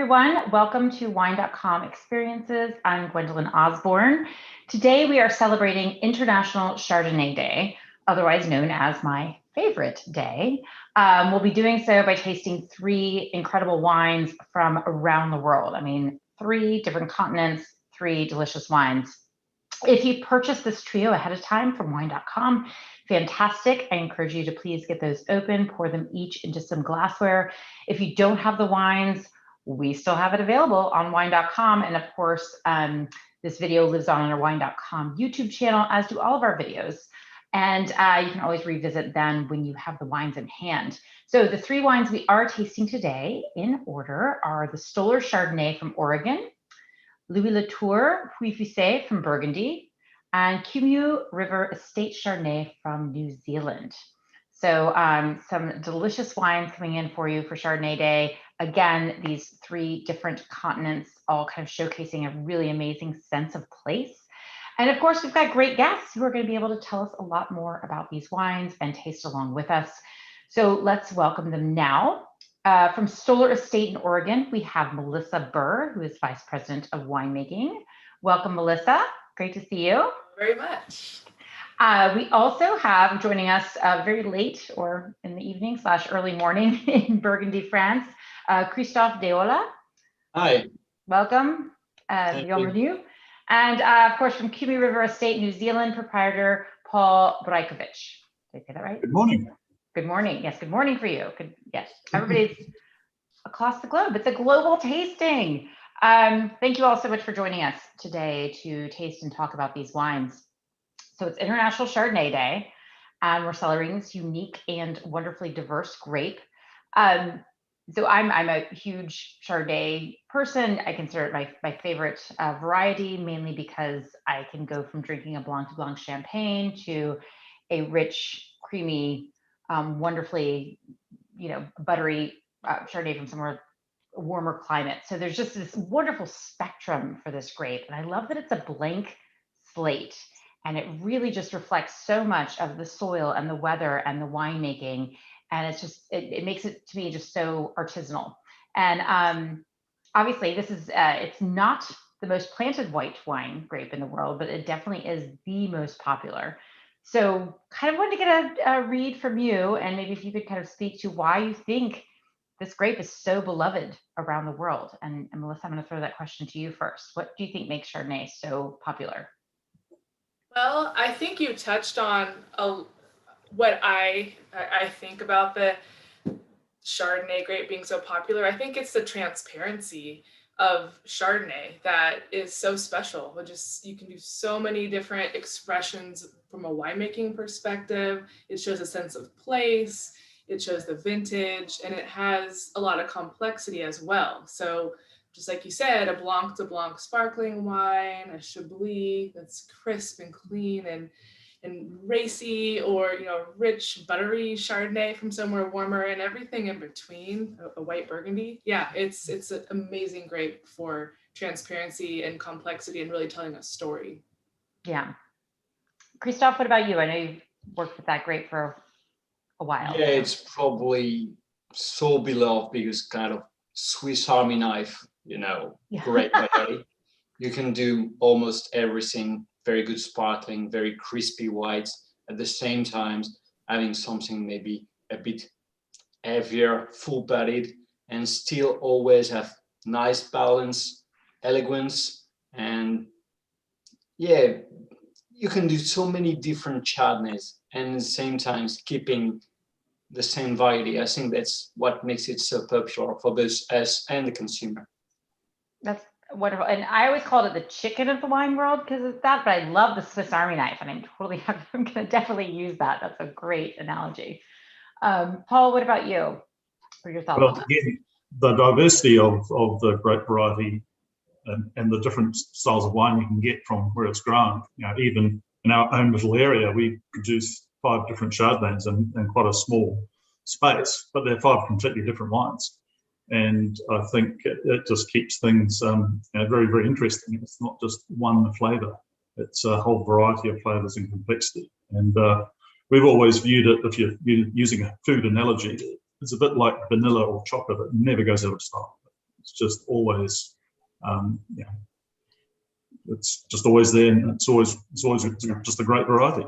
Everyone, welcome to Wine.com Experiences. I'm Gwendolyn Osborne. Today we are celebrating International Chardonnay Day, otherwise known as my favorite day. We'll be doing so by tasting three incredible wines from around the world. I mean, 3 different continents, 3 delicious wines. If you purchase this trio ahead of time from Wine.com, fantastic. I encourage you to please get those open, pour them each into some glassware. If you don't have the wines, we still have it available on Wine.com. And of course, this video lives on our Wine.com YouTube channel, as do all of our videos. And you can always revisit them when you have the wines in hand. So the 3 wines we are tasting today in order are the Stoller Chardonnay from Oregon, Louis Latour Puy from Burgundy, and Kumeu River Estate Chardonnay from New Zealand. So some delicious wines coming in for you for Chardonnay Day. Again, these 3 different continents, all kind of showcasing a really amazing sense of place. And of course, we've got great guests who are going to be able to tell us a lot more about these wines and taste along with us. So let's welcome them now. From Stoller Estate in Oregon, we have Melissa Burr, who is Vice President of Winemaking. Welcome, Melissa. Great to see you. Very much. We also have joining us very late or in the evening / early morning in Burgundy, France, Christophe Deola. Hi. Welcome, bienvenue. And of course, from Kumeu River Estate, New Zealand, proprietor Paul Brajkovic. Did I say that right? Good morning. Good morning. Yes, good morning for you. Yes, everybody's across the globe. It's a global tasting. Thank you all so much for joining us today to taste and talk about these wines. So it's International Chardonnay Day, and we're celebrating this unique and wonderfully diverse grape. So I'm a huge Chardonnay person. I consider it my favorite variety, mainly because I can go from drinking a Blanc de Blanc champagne to a rich, creamy, wonderfully, buttery Chardonnay from somewhere warmer climate. So there's just this wonderful spectrum for this grape, and I love that it's a blank slate. And it really just reflects so much of the soil and the weather and the winemaking. And it's just, it makes it to me just so artisanal. And obviously this is, it's not the most planted white wine grape in the world, but it definitely is the most popular. So kind of wanted to get a read from you, and maybe if you could kind of speak to why you think this grape is so beloved around the world. And Melissa, I'm going to throw that question to you first. What do you think makes Chardonnay so popular? Well, I think you touched on what I think about the Chardonnay grape being so popular. I think it's the transparency of Chardonnay that is so special. You can do so many different expressions from a winemaking perspective. It shows a sense of place, it shows the vintage, and it has a lot of complexity as well. So just like you said, a Blanc de Blanc sparkling wine, a Chablis that's crisp and clean and racy, or rich buttery Chardonnay from somewhere warmer, and everything in between, a white Burgundy. Yeah, it's an amazing grape for transparency and complexity and really telling a story. Yeah. Christophe, what about you? I know you've worked with that grape for a while. Yeah, it's probably so beloved because kind of Swiss Army knife, great variety. You can do almost everything, very good sparkling, very crispy whites, at the same time having something maybe a bit heavier, full-bodied, and still always have nice balance, elegance, and yeah, you can do so many different Chardonnays and at the same time keeping the same variety. I think that's what makes it so popular for both us and the consumer. That's wonderful. And I always called it the chicken of the wine world because of that, but I love the Swiss Army knife, and I'm going to definitely use that. That's a great analogy. Paul, what about you? What are your thoughts on that? Again, the diversity of the grape variety and the different styles of wine you can get from where it's grown. Even in our own little area, we produce 5 different Chardonnays in quite a small space, but they're 5 completely different wines. And I think it just keeps things very, very interesting. It's not just one flavour, it's a whole variety of flavours and complexity. And we've always viewed it, if you're using a food analogy, it's a bit like vanilla or chocolate. It never goes out of style. It's just always, yeah, it's just always there, and it's always just a great variety.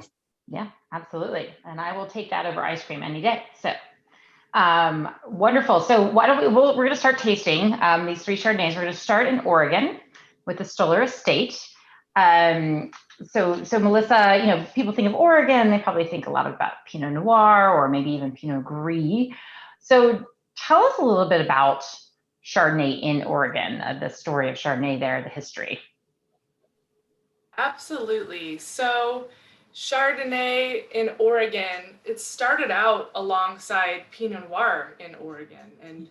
Yeah, absolutely. And I will take that over ice cream any day. So wonderful. So why don't we're going to start tasting these 3 Chardonnays. We're going to start in Oregon with the Stoller estate. So Melissa, people think of Oregon, they probably think a lot about Pinot Noir or maybe even Pinot Gris. So tell us a little bit about Chardonnay in Oregon, the story of Chardonnay there, the history. Absolutely. So Chardonnay in Oregon, it started out alongside Pinot Noir in Oregon. And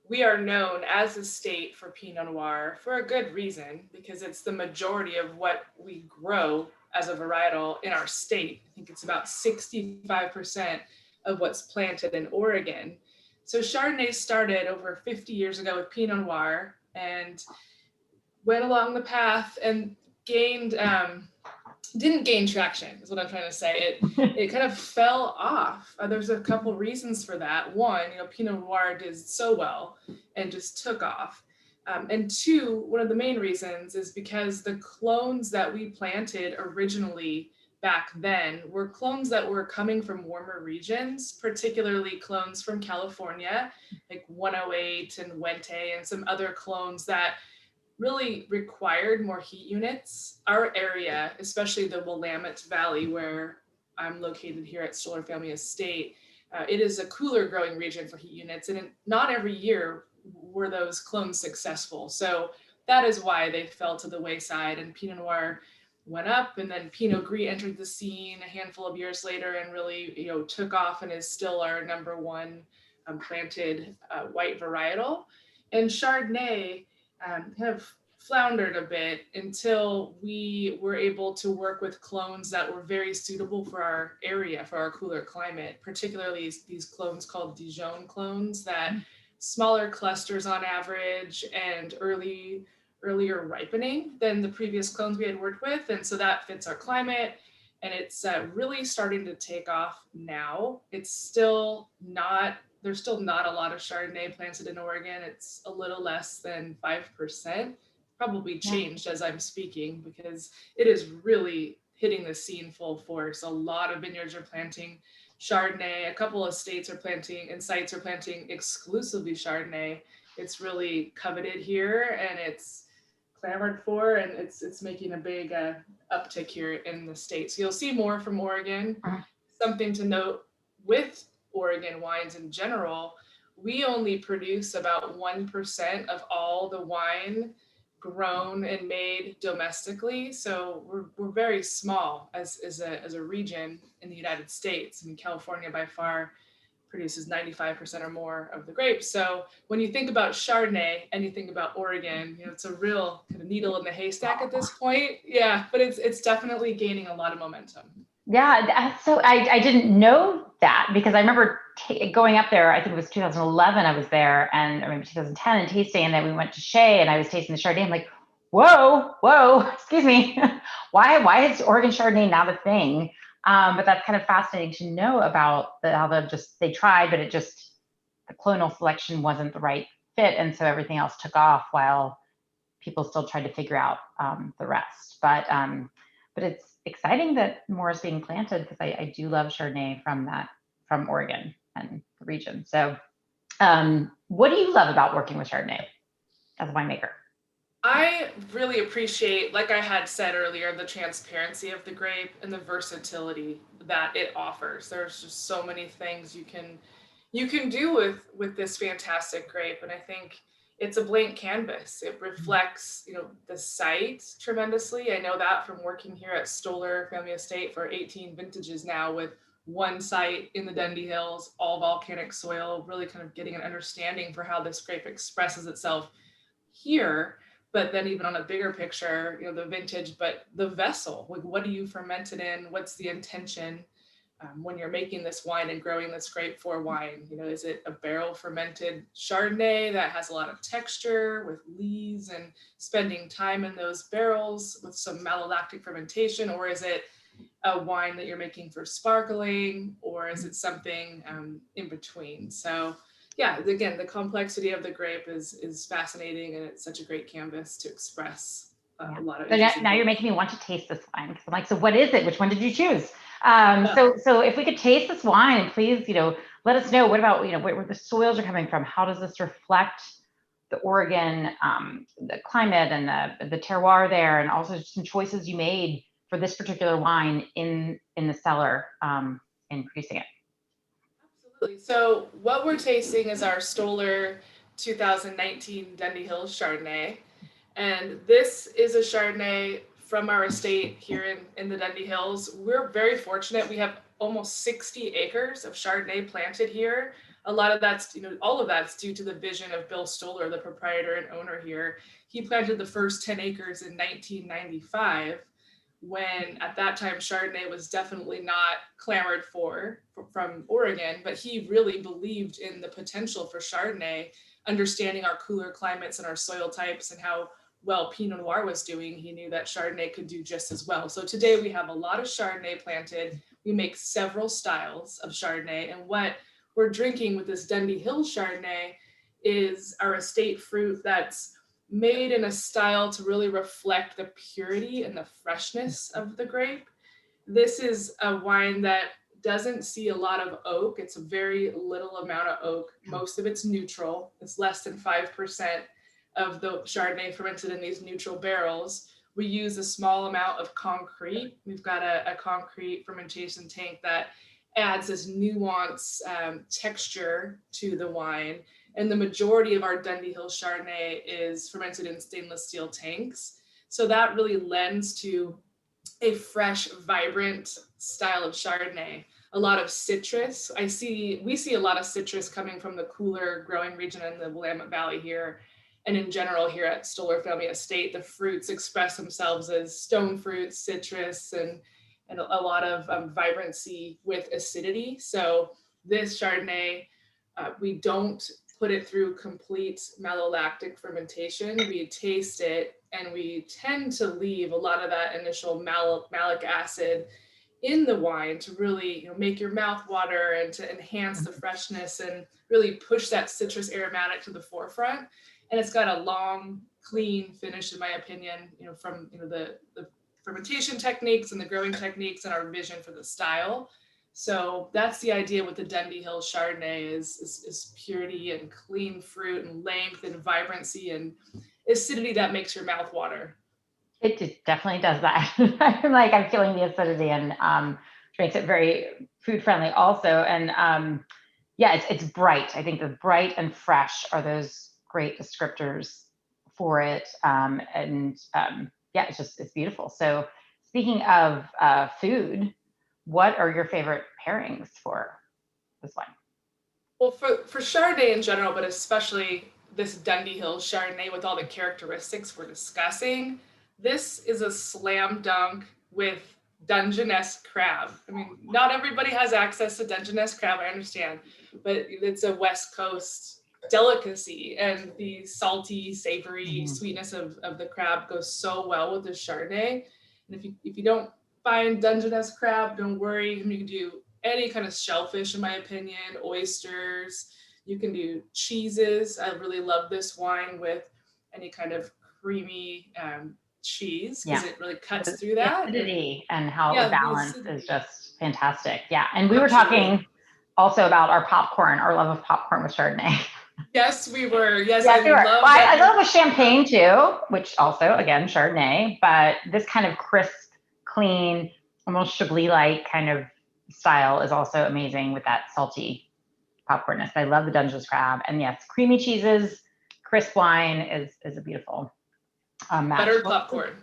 we are known as a state for Pinot Noir for a good reason, because it's the majority of what we grow as a varietal in our state. I think it's about 65% of what's planted in Oregon. So Chardonnay started over 50 years ago with Pinot Noir and went along the path and didn't gain traction, is what I'm trying to say. It kind of fell off. There's a couple reasons for that. One, Pinot Noir did so well and just took off. And 2, one of the main reasons is because the clones that we planted originally back then were clones that were coming from warmer regions, particularly clones from California, like 108 and Wente and some other clones that really required more heat units. Our area, especially the Willamette Valley, where I'm located here at Stoller Family Estate, it is a cooler growing region for heat units, and not every year were those clones successful. So that is why they fell to the wayside, and Pinot Noir went up, and then Pinot Gris entered the scene a handful of years later and really took off and is still our #1 planted white varietal. And Chardonnay kind of floundered a bit until we were able to work with clones that were very suitable for our area, for our cooler climate, particularly these clones called Dijon clones, that smaller clusters on average and earlier ripening than the previous clones we had worked with. And so that fits our climate, and it's really starting to take off now. It's still not, there's still not a lot of Chardonnay planted in Oregon. It's a little less than 5%. Probably changed as I'm speaking, because it is really hitting the scene full force. A lot of vineyards are planting Chardonnay. A couple of states are planting and sites are planting exclusively Chardonnay. It's really coveted here, and it's clamored for, and it's making a big uptick here in the state. So you'll see more from Oregon. Something to note with Oregon wines in general, we only produce about 1% of all the wine grown and made domestically. So we're very small as a region in the United States. I mean, California by far produces 95% or more of the grapes. So when you think about Chardonnay and you think about Oregon, it's a real kind of needle in the haystack at this point. Yeah, but it's definitely gaining a lot of momentum. Yeah, so I didn't know that, because I remember going up there, I think it was 2011 I was there, or maybe 2010, and tasting, and then we went to Shea and I was tasting the Chardonnay. I'm like, whoa, excuse me. Why is Oregon Chardonnay not a thing? But that's kind of fascinating to know about how they tried, but the clonal selection wasn't the right fit. And so everything else took off while people still tried to figure out the rest. But it's exciting that more is being planted, because I do love Chardonnay from Oregon and the region. So what do you love about working with Chardonnay as a winemaker? I really appreciate, like I had said earlier, the transparency of the grape and the versatility that it offers. There's just so many things you can do with this fantastic grape, and I think it's a blank canvas. It reflects, the site tremendously. I know that from working here at Stoller Family Estate for 18 vintages now, with one site in the Dundee Hills, all volcanic soil, really kind of getting an understanding for how this grape expresses itself here. But then even on a bigger picture, the vintage, but the vessel, like, what do you ferment it in? What's the intention when you're making this wine and growing this grape for wine? Is it a barrel fermented Chardonnay that has a lot of texture with lees and spending time in those barrels with some malolactic fermentation? Or is it a wine that you're making for sparkling? Or is it something in between? So yeah, again, the complexity of the grape is fascinating, and it's such a great canvas to express a lot of So interesting now you're things. making me want to taste this wine, because I'm like, so what is it? Which one did you choose? Yeah. So if we could taste this wine, please, let us know. What about, where the soils are coming from? How does this reflect the Oregon, the climate and the terroir there, and also some choices you made for this particular wine in the cellar in producing it? Absolutely. So what we're tasting is our Stoller 2019 Dundee Hills Chardonnay. And this is a Chardonnay from our estate here in the Dundee Hills. We're very fortunate. We have almost 60 acres of Chardonnay planted here. A lot of that's, all of that's due to the vision of Bill Stoller, the proprietor and owner here. He planted the first 10 acres in 1995, when at that time Chardonnay was definitely not clamored for from Oregon, but he really believed in the potential for Chardonnay, understanding our cooler climates and our soil types and how well Pinot Noir was doing. He knew that Chardonnay could do just as well. So today we have a lot of Chardonnay planted. We make several styles of Chardonnay, and what we're drinking with this Dundee Hills Chardonnay is our estate fruit that's made in a style to really reflect the purity and the freshness of the grape. This is a wine that doesn't see a lot of oak. It's a very little amount of oak. Most of it's neutral. It's less than 5% of the Chardonnay fermented in these neutral barrels. We use a small amount of concrete. We've got a concrete fermentation tank that adds this nuance texture to the wine. And the majority of our Dundee Hills Chardonnay is fermented in stainless steel tanks. So that really lends to a fresh, vibrant style of Chardonnay. A lot of citrus. We see a lot of citrus coming from the cooler growing region in the Willamette Valley here. And in general here at Stoller Family Estate, the fruits express themselves as stone fruits, citrus, and a lot of vibrancy with acidity. So this Chardonnay, we don't put it through complete malolactic fermentation. We taste it, and we tend to leave a lot of that initial malic acid in the wine to really make your mouth water and to enhance the freshness and really push that citrus aromatic to the forefront. And it's got a long, clean finish, in my opinion, from the fermentation techniques and the growing techniques and our vision for the style. So that's the idea with the Dundee Hills Chardonnay is purity and clean fruit and length and vibrancy and acidity that makes your mouth water. It definitely does that. I'm feeling the acidity, and makes it very food friendly also. And it's bright. I think the bright and fresh are those great descriptors for it. It's beautiful. So speaking of food, what are your favorite pairings for this wine? Well, for Chardonnay in general, but especially this Dundee Hills Chardonnay with all the characteristics we're discussing, this is a slam dunk with Dungeness crab. I mean, not everybody has access to Dungeness crab, I understand, but it's a West Coast delicacy, and the salty, savory sweetness of the crab goes so well with this Chardonnay. And if you don't find Dungeness crab, don't worry. You can do any kind of shellfish, in my opinion, oysters. You can do cheeses. I really love this wine with any kind of creamy cheese, because it really cuts through that. The acidity and how it balanced is just fantastic. Yeah. And we were talking also about our love of popcorn with Chardonnay. Yes, we were. Yes, I love the champagne too, which also, again, Chardonnay, but this kind of crisp, clean, almost Chablis-like kind of style is also amazing with that salty popcornness. I love the Dungeness crab. And yes, creamy cheeses, crisp wine is a beautiful match. Buttered popcorn.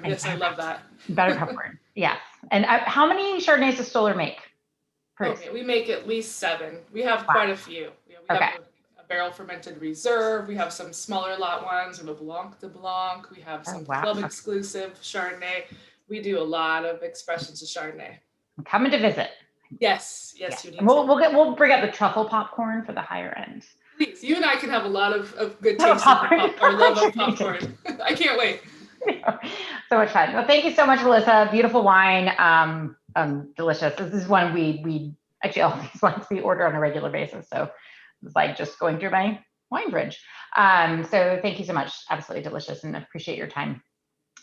Yes, I love that. Buttered popcorn. Yes. And how many Chardonnays does Stoller make? Okay, we make at least 7. We have quite a few. We have a barrel fermented reserve. We have some smaller lot ones. We have a Blanc de Blanc. We have some club exclusive Chardonnay. We do a lot of expressions of Chardonnay. I'm coming to visit. Yes, you need to. We'll bring up the truffle popcorn for the higher end. Please, you and I can have a lot of good taste of our love of popcorn. I can't wait. So much fun. Well, thank you so much, Melissa. Beautiful wine. Delicious. This is one we actually, all these wines we order on a regular basis. So It's like just going through my wine fridge. So thank you so much. Absolutely delicious, and appreciate your time.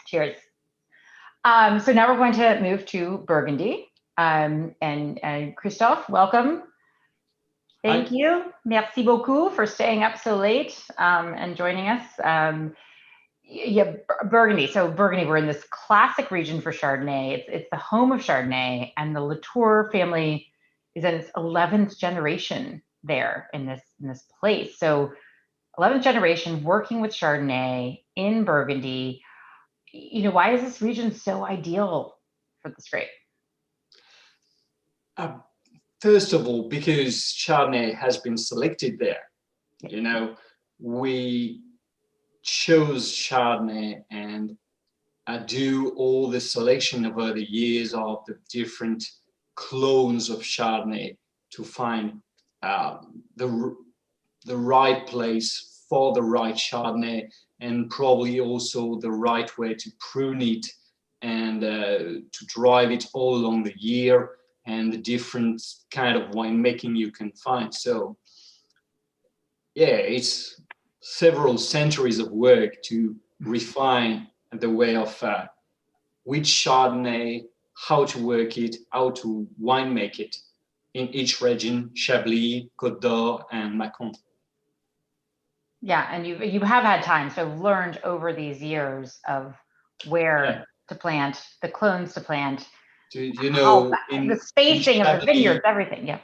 Cheers. So now we're going to move to Burgundy. And Christophe, welcome. Thank Hi. you. Merci beaucoup for staying up so late and joining us. Yeah, Burgundy. So Burgundy, we're in this classic region for Chardonnay. It's the home of Chardonnay, and the Latour family is in its 11th generation there in this place. So 11th generation working with Chardonnay in Burgundy. Why is this region so ideal for this grape? First of all, because Chardonnay has been selected there. We chose Chardonnay and do all the selection over the years of the different clones of Chardonnay to find the right place for the right Chardonnay, and probably also the right way to prune it and to drive it all along the year, and the different kind of winemaking you can find. So yeah, it's several centuries of work to refine the way of which Chardonnay, how to work it, how to wine make it in each region, Chablis, Côte d'Or, and Mâcon. Yeah, and you have had time, so learned over these years of where to plant, the clones to plant, the spacing of the vineyards, everything. Yeah.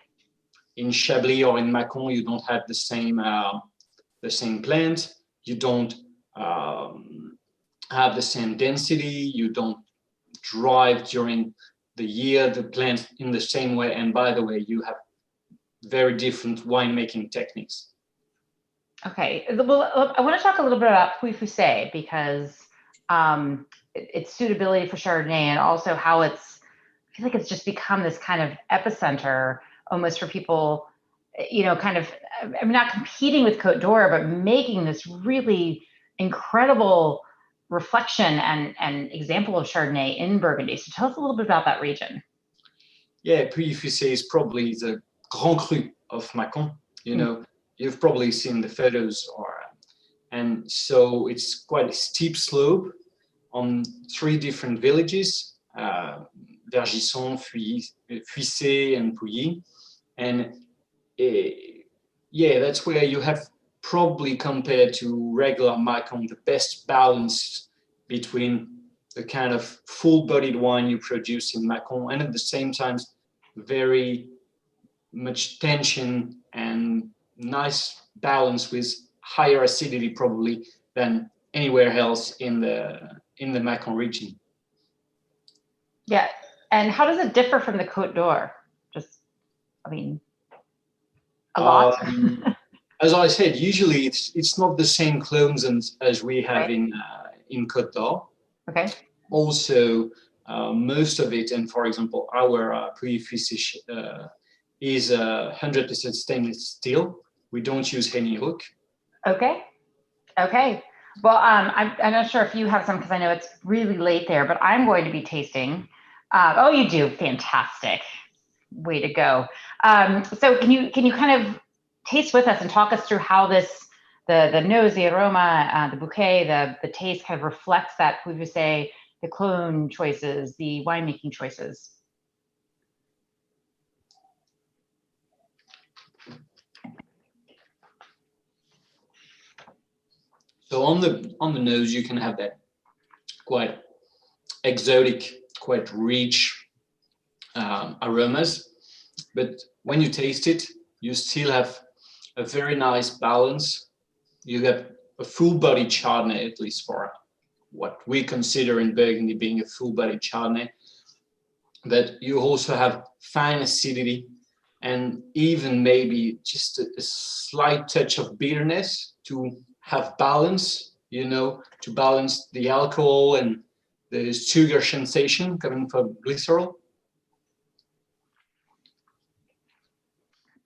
In Chablis or in Mâcon, you don't have the same plant. You don't have the same density. You don't drive during the year the plant in the same way. And by the way, you have very different winemaking techniques. Okay, well, I want to talk a little bit about Puy Fusé, because its suitability for Chardonnay, and also how I feel like it's just become this kind of epicenter almost for people, not competing with Côte d'Or, but making this really incredible reflection and example of Chardonnay in Burgundy. So tell us a little bit about that region. Yeah, Puy Fusé is probably the Grand Cru of Mâcon. You've probably seen the photos, and so it's quite a steep slope on 3 different villages, Vergisson, Fuissé, and Pouilly. And that's where you have probably, compared to regular Mâcon, the best balance between the kind of full-bodied wine you produce in Mâcon, and at the same time, very much tension and nice balance with higher acidity probably than anywhere else in the Mâcon region. Yeah, and how does it differ from the Côte d'Or? A lot. As I said, usually it's not the same clones as we have in Côte d'Or. Okay. Also, most of it, and for example, our Puy Fusé is 100% stainless steel. We don't use any hook. Okay. Well, I'm not sure if you have some, because I know it's really late there, but I'm going to be tasting. Oh, you do. Fantastic. Way to go. So can you kind of taste with us and talk us through how the nose, the aroma, the bouquet, the taste kind of reflects that Puy Fusé, the clone choices, the winemaking choices? So on the nose, you can have that quite exotic, quite rich aromas, but when you taste it, you still have a very nice balance. You have a full-bodied Chardonnay, at least for what we consider in Burgundy being a full-bodied Chardonnay, but you also have fine acidity and even maybe just a slight touch of bitterness to have balance, to balance the alcohol and the sugar sensation coming from glycerol.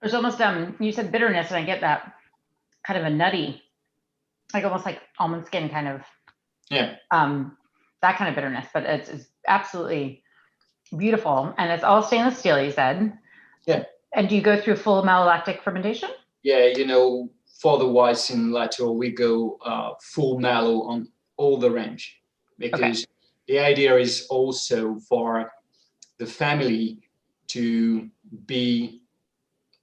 There's almost, you said bitterness, and I get that kind of a nutty, like almost like almond skin kind of, that kind of bitterness, but it's absolutely beautiful. And it's all stainless steel, you said. Yeah. And do you go through full malolactic fermentation? yeah, for the whites in Latour, we go full mellow on all the range, because the idea is also for the family to be,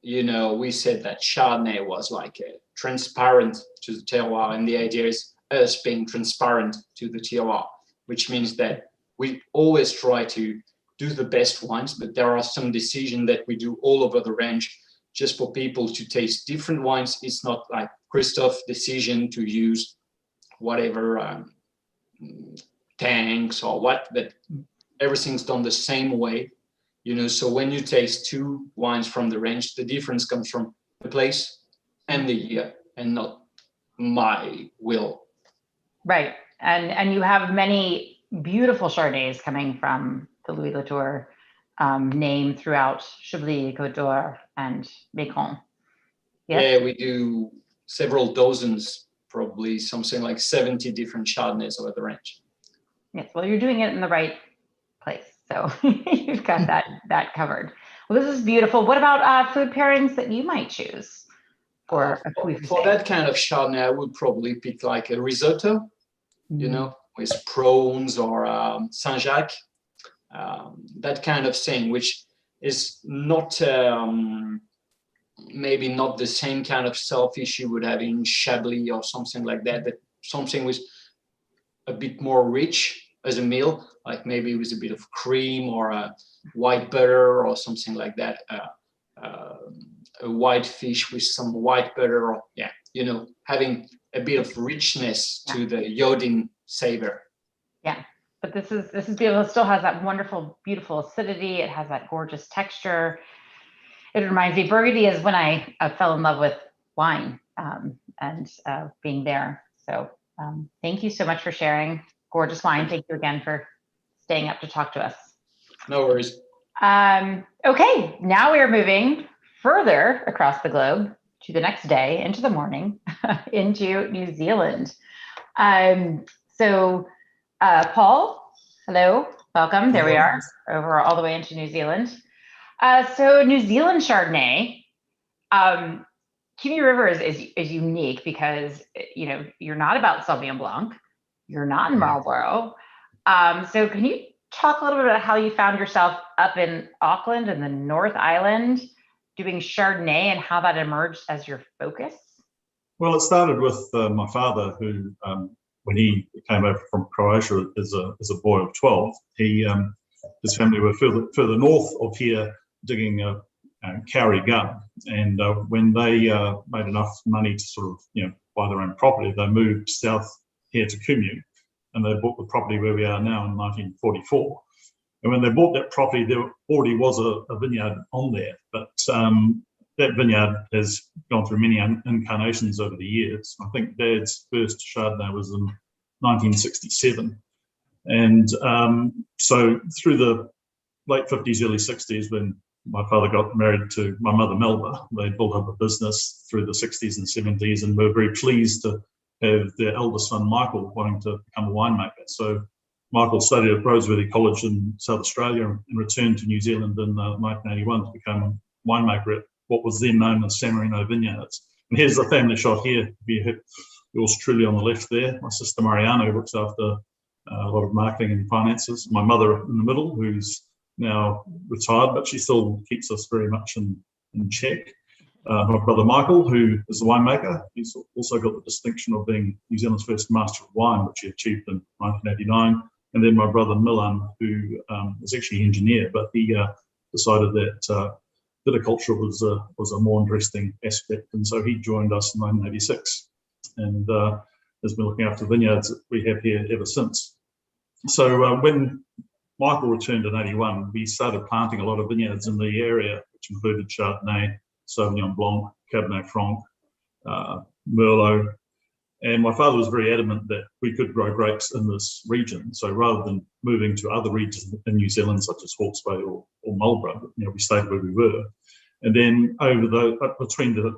we said that Chardonnay was like transparent to the terroir, and the idea is us being transparent to the terroir, which means that we always try to do the best wines, but there are some decisions that we do all over the range just for people to taste different wines. It's not like Christophe's decision to use whatever tanks or what, but everything's done the same way. So when you taste two wines from the range, the difference comes from the place and the year, and not my will. Right. And you have many beautiful Chardonnays coming from the Louis Latour name throughout Chablis, Côte d'Or, and Macon. Yes? Yeah, we do several dozens, probably something like 70 different Chardonnays over the range. Yes, well, you're doing it in the right place. So you've got that covered. Well, this is beautiful. What about food pairings that you might choose for a Puy For that kind of Chardonnay, I would probably pick like a risotto, with prawns or Saint-Jacques, that kind of thing, which is not maybe not the same kind of selfish you would have in Chablis or something like that, but something with a bit more rich as a meal, like maybe with a bit of cream or a white butter or something like that, a white fish with some white butter, or having a bit of richness to the iodine savor. Yeah, but this is beautiful. It still has that wonderful, beautiful acidity. It has that gorgeous texture. It reminds me, Burgundy is when I fell in love with wine and being there. So thank you so much for sharing gorgeous wine. Thank you again for staying up to talk to us. No worries. Okay, now we are moving further across the globe to the next day, into the morning, into New Zealand. So Paul, hello, welcome. There we are, over all the way into New Zealand. So New Zealand Chardonnay, Kumeu River is unique because you're not about Sauvignon Blanc, you're not in Marlborough. So can you talk a little bit about how you found yourself up in Auckland and the North Island doing Chardonnay, and how that emerged as your focus? Well, it started with my father, who, when he came over from Croatia as a boy of 12, his family were further north of here digging a kauri gum, and when they made enough money to sort of buy their own property, they moved south here to Kumeu, and they bought the property where we are now in 1944. And when they bought that property, there already was a vineyard on there, but that vineyard has gone through many incarnations over the years. I think Dad's first Chardonnay was in 1967. And so through the late 50s, early 60s, when my father got married to my mother, Melba, they built up a business through the 60s and 70s, and were very pleased to have their eldest son, Michael, wanting to become a winemaker. So Michael studied at Roseworthy College in South Australia and returned to New Zealand in 1981 to become a winemaker at what was then known as San Marino Vineyards. And here's the family shot here. Yours truly on the left there. My sister Mariano looks after a lot of marketing and finances. My mother in the middle, who's now retired, but she still keeps us very much in check. My brother Michael, who is a winemaker. He's also got the distinction of being New Zealand's first Master of Wine, which he achieved in 1989. And then my brother Milan, who is actually an engineer, but he decided that viticulture was a more interesting aspect, and so he joined us in 1986, and has been looking after vineyards that we have here ever since. So when Michael returned in 81, we started planting a lot of vineyards in the area, which included Chardonnay, Sauvignon Blanc, Cabernet Franc, Merlot. And my father was very adamant that we could grow grapes in this region. So rather than moving to other regions in New Zealand, such as Hawke's Bay or Marlborough, we stayed where we were. And then between the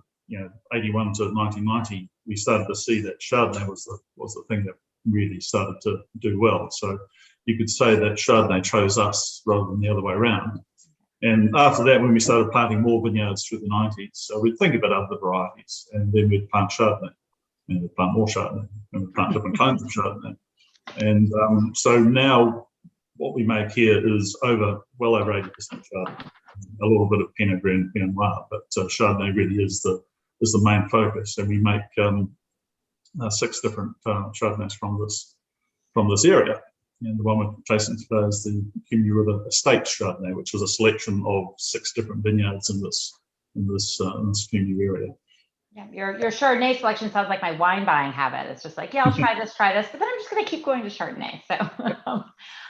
81 to 1990, we started to see that Chardonnay was the thing that really started to do well. So you could say that Chardonnay chose us rather than the other way around. And after that, when we started planting more vineyards through the 90s, so we'd think about other varieties, and then we'd plant Chardonnay, and we'd plant more Chardonnay, and we'd plant different kinds of Chardonnay. And so now what we make here is well over 80% Chardonnay, a little bit of Pinot Gris and Pinot Noir, but Chardonnay really is the main focus, and we make 6 different Chardonnays from this area. And the one we're placing today is the Kumeu River Estate Chardonnay, which is a selection of 6 different vineyards in this Kumeu area. Yeah, your Chardonnay selection sounds like my wine buying habit. It's just like, yeah, I'll try this, but then I'm just going to keep going to Chardonnay. So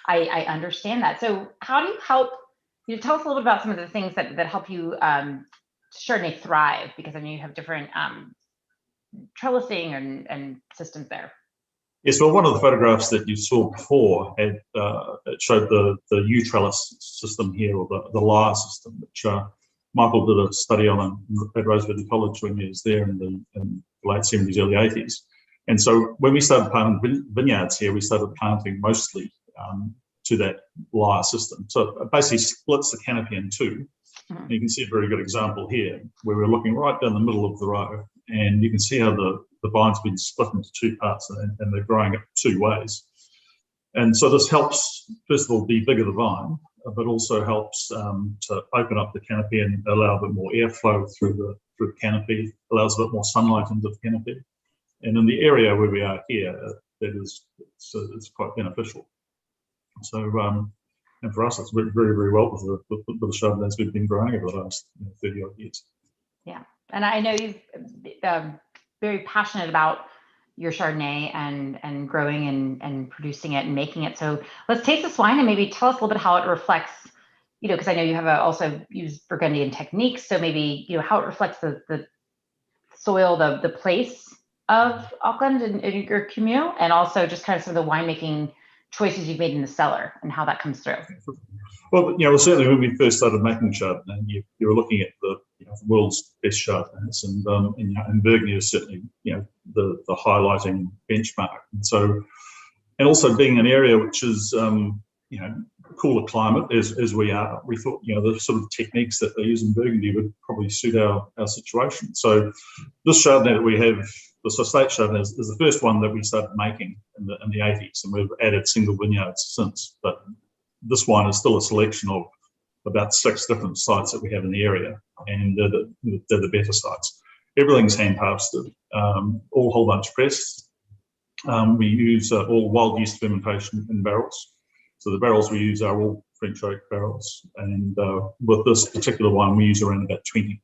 I understand that. So how do you help? Tell us a little bit about some of the things that help you Chardonnay thrive, because I know you have different trellising and systems there. Yes, well, one of the photographs that you saw before it showed the U-trellis system here, or the Lyre system, which Michael did a study on at Roosevelt College when he was there in the late 70s, early 80s. And so when we started planting vineyards here, we started planting mostly to that Lyre system. So it basically splits the canopy in 2. Mm-hmm. You can see a very good example here, where we're looking right down the middle of the row, and you can see how the vine's been split into 2 parts, and they're growing it 2 ways. And so this helps, first of all, debigger the vine, but also helps to open up the canopy and allow a bit more airflow through the canopy, allows a bit more sunlight into the canopy. And in the area where we are here, it's quite beneficial. So, and for us, it's worked very, very well with the Chardonnays we've been growing over the last 30 odd years. Yeah, and I know you've very passionate about your Chardonnay and growing and producing it and making it. So let's taste this wine and maybe tell us a little bit how it reflects, because I know you have also used Burgundian techniques. So maybe, how it reflects the soil, the place of Auckland and your Kumeu, and also just kind of some of the winemaking choices you've made in the cellar and how that comes through. Well, certainly when we first started making Chardonnay, you were looking at the world's best Chardonnays, and Burgundy is certainly the highlighting benchmark. And so, and also being an area which is cooler climate as we are, we thought the sort of techniques that they use in Burgundy would probably suit our situation. So this Chardonnay that we have, this estate Chardonnay, is the first one that we started making in the 80s, and we've added single vineyards since. But this wine is still a selection of about 6 different sites that we have in the area, and they're the better sites. Everything's hand harvested, all whole bunch pressed. We use all wild yeast fermentation in barrels. So the barrels we use are all French oak barrels, and with this particular wine, we use around about 20%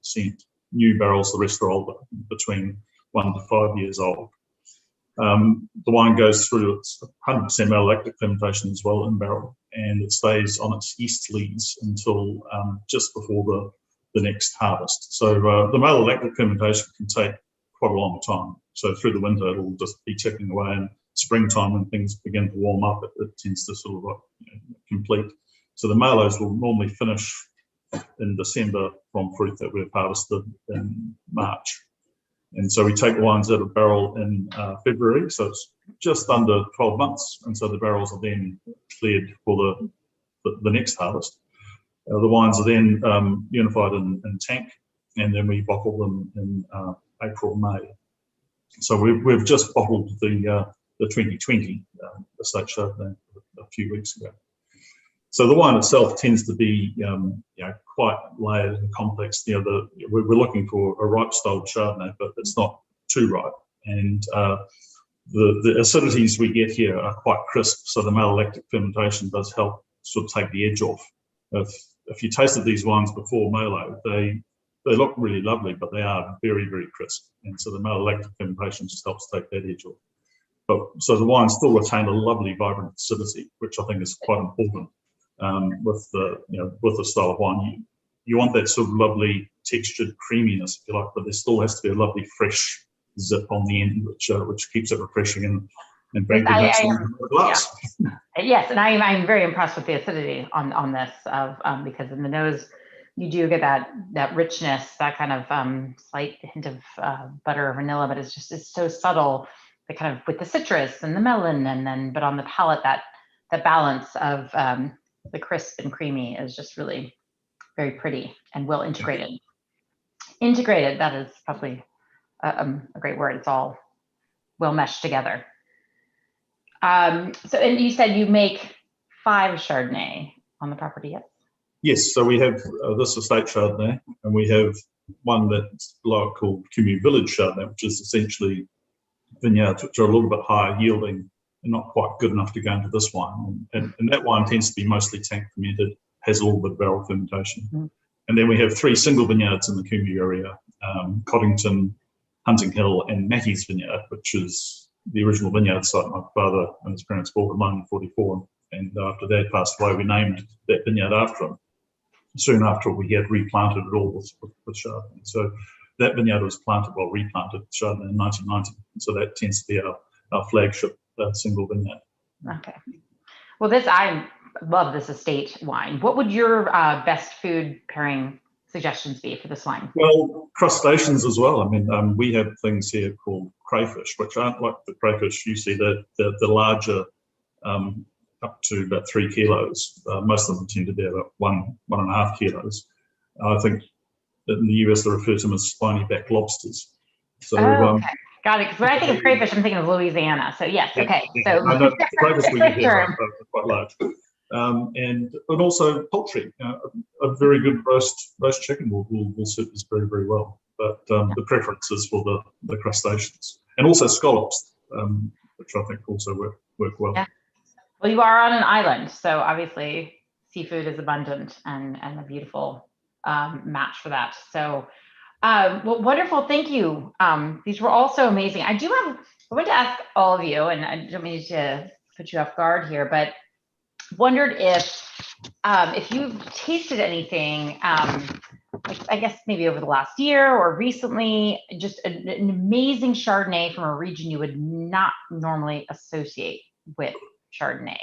new barrels. The rest are older, between 1 to 5 years old. The wine goes through its 100% malolactic fermentation as well in barrel, and it stays on its yeast lees until just before the next harvest. So the malolactic fermentation can take quite a long time. So through the winter, it'll just be ticking away, and springtime, when things begin to warm up, it tends to sort of complete. So the malos will normally finish in December from fruit that we've harvested in March. And so we take the wines out of barrel in February, so it's just under 12 months. And so the barrels are then cleared for the next harvest. The wines are then unified in tank, and then we bottle them in April, May. So we've just bottled the 2020 estate Chardonnay a few weeks ago. So the wine itself tends to be quite layered and complex. We're looking for a ripe styled Chardonnay, but it's not too ripe. And the acidities we get here are quite crisp. So the malolactic fermentation does help sort of take the edge off. If you tasted these wines before Malo, they look really lovely, but they are very, very crisp. And so the malolactic fermentation just helps take that edge off. But so the wines still retain a lovely, vibrant acidity, which I think is quite important. With the style of wine, you want that sort of lovely textured creaminess, if you like, but there still has to be a lovely fresh zip on the end, which keeps it refreshing and frankly makes it a glass. Yeah. Yes, and I'm very impressed with the acidity on this, because in the nose you do get that richness, that kind of slight hint of butter or vanilla, but it's so subtle, the kind of with the citrus and the melon, but on the palate that balance of the crisp and creamy is just really very pretty and well integrated. Integrated, that is probably a great word. It's all well meshed together. So, and you said you make 5 Chardonnay on the property, yes? Yes, so we have this estate Chardonnay, and we have one that's called Kumeu Village Chardonnay, which is essentially vineyards which are a little bit higher yielding and not quite good enough to go into this wine. And that wine tends to be mostly tank fermented, has a little bit of barrel fermentation. Mm. And then we have 3 single vineyards in the Kumeu area, Coddington, Hunting Hill, and Mackey's Vineyard, which is the original vineyard site my father and his parents bought in 1944. And after Dad passed away, we named that vineyard after him. Soon after, we had replanted it all with Chardonnay. So that vineyard was replanted Chardonnay in 1990. And so that tends to be our flagship single vineyard. Okay. Well, I love this estate wine. What would your best food pairing suggestions be for this wine? Well, crustaceans as well. I mean, we have things here called crayfish, which aren't like the crayfish you see. The larger, up to about 3 kilos. Most of them tend to be about 1.5 kilos. I think in the US they refer to them as spiny back lobsters. So, okay. Got it. Because when I think of crayfish, I'm thinking of Louisiana. So yes, yeah, okay. Yeah. So no, crayfish we get here are quite large. And also poultry. A very good roast chicken will suit this very, very well. But the preference is for the crustaceans, and also scallops, which I think also work well. Yeah. Well, you are on an island, so obviously seafood is abundant and a beautiful match for that. So, well, wonderful. Thank you. These were all so amazing. I want to ask all of you, and I don't mean to put you off guard here, but wondered if you've tasted anything, I guess maybe over the last year or recently, just an amazing Chardonnay from a region you would not normally associate with Chardonnay.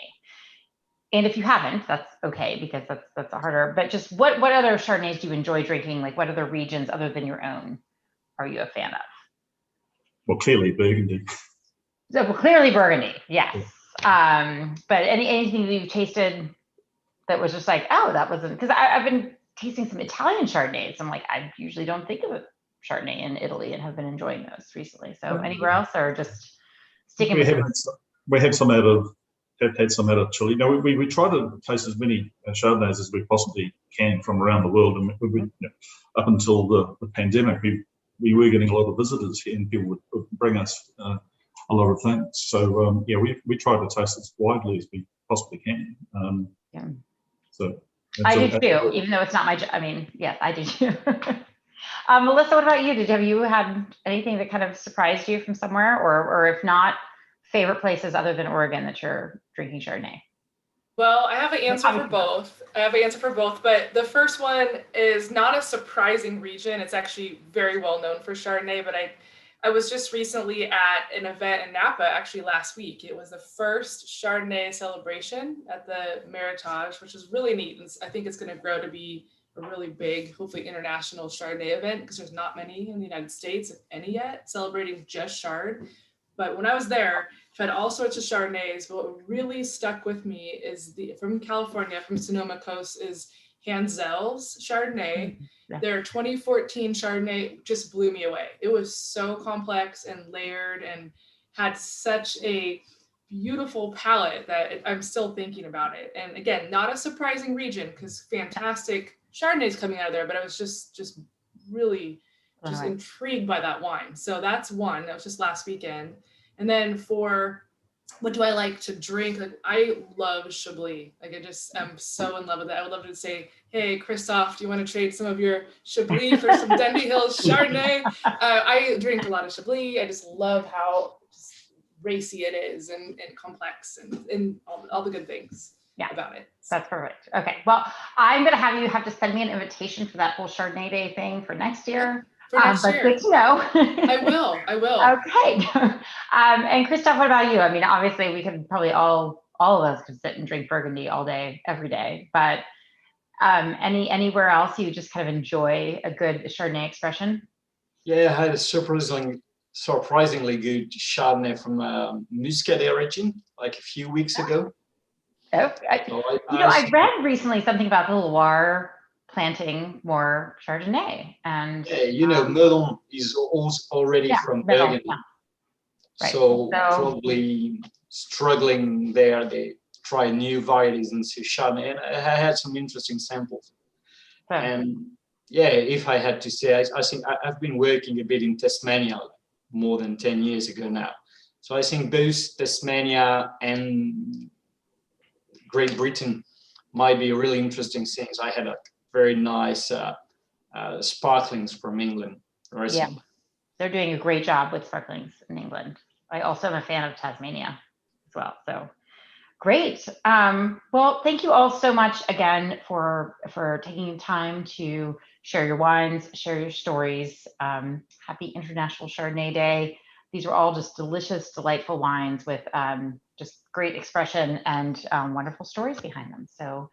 And if you haven't, that's okay, because that's harder. But just what other Chardonnays do you enjoy drinking? Like, what other regions other than your own are you a fan of? Well, clearly Burgundy. So, well, clearly Burgundy, yes. But anything that you've tasted that was just like, oh, that wasn't, because I've been tasting some Italian Chardonnays. I'm like, I usually don't think of a Chardonnay in Italy, and have been enjoying those recently. So anywhere else, or just sticking with we have had some out of Chile. No, we try to taste as many Chardonnays as we possibly can from around the world. And up until the pandemic, we were getting a lot of visitors here, and people would bring us a lot of things. So we try to taste as widely as we possibly can. So I do too, even though it's not my. I mean, yes, I do too. Melissa, what about you? Have you had anything that kind of surprised you from somewhere, or if not, favorite places other than Oregon that you're drinking Chardonnay? Well, I have an answer for both. But the first one is not a surprising region. It's actually very well known for Chardonnay, but I was just recently at an event in Napa, actually last week. It was the first Chardonnay celebration at the Meritage, which is really neat. And I think it's going to grow to be a really big, hopefully international Chardonnay event, because there's not many in the United States, if any yet, celebrating just Chard. But when I was there, I've had all sorts of Chardonnays, but what really stuck with me is from California, from Sonoma Coast, is Hanzel's Chardonnay. Yeah. Their 2014 Chardonnay just blew me away. It was so complex and layered and had such a beautiful palate that I'm still thinking about it. And again, not a surprising region, because fantastic Chardonnays coming out of there, but I was just really intrigued by that wine. So that's one. That was just last weekend. And then for what do I like to drink? Like, I love Chablis. Like, I'm so in love with it. I would love to say, hey, Christophe, do you want to trade some of your Chablis for some Dundee Hills Chardonnay? I drink a lot of Chablis. I just love how racy it is and complex and all the good things about it. That's perfect. Okay. Well, I'm going to have to send me an invitation for that whole Chardonnay Day thing for next year. But good to know. I will. Okay. And Christophe, what about you? I mean, obviously we could probably all of us could sit and drink Burgundy all day, every day, but anywhere else you just kind of enjoy a good Chardonnay expression? Yeah, I had a surprisingly good Chardonnay from Muscadet region, like a few weeks ago. I read recently something about the Loire planting more Chardonnay. And Meudon is also already from Burgundy. Yeah. Right. So probably struggling there, they try new varieties and see Chardonnay. And I had some interesting samples. And if I had to say, I think I've been working a bit in Tasmania more than 10 years ago now. So I think both Tasmania and Great Britain might be really interesting things. I had a very nice sparklings from England recently. Yeah, they're doing a great job with sparklings in England. I also am a fan of Tasmania as well. So great. Well, thank you all so much again for taking time to share your wines, share your stories. Happy International Chardonnay Day. These are all just delicious, delightful wines with just great expression and wonderful stories behind them. So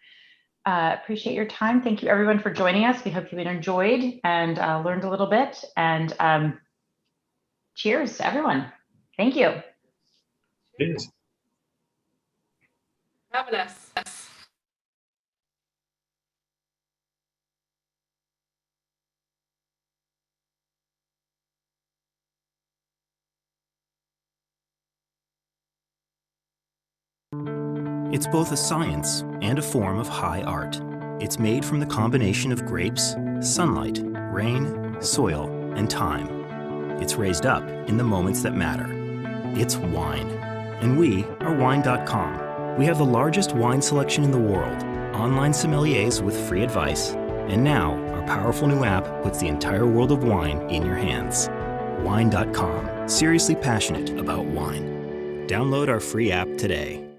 appreciate your time. Thank you everyone for joining us. We hope you enjoyed and learned a little bit. And cheers to everyone. Thank you. Cheers. Having us. It's both a science and a form of high art. It's made from the combination of grapes, sunlight, rain, soil, and time. It's raised up in the moments that matter. It's wine. And we are Wine.com. We have the largest wine selection in the world, online sommeliers with free advice, and now our powerful new app puts the entire world of wine in your hands. Wine.com. Seriously passionate about wine. Download our free app today.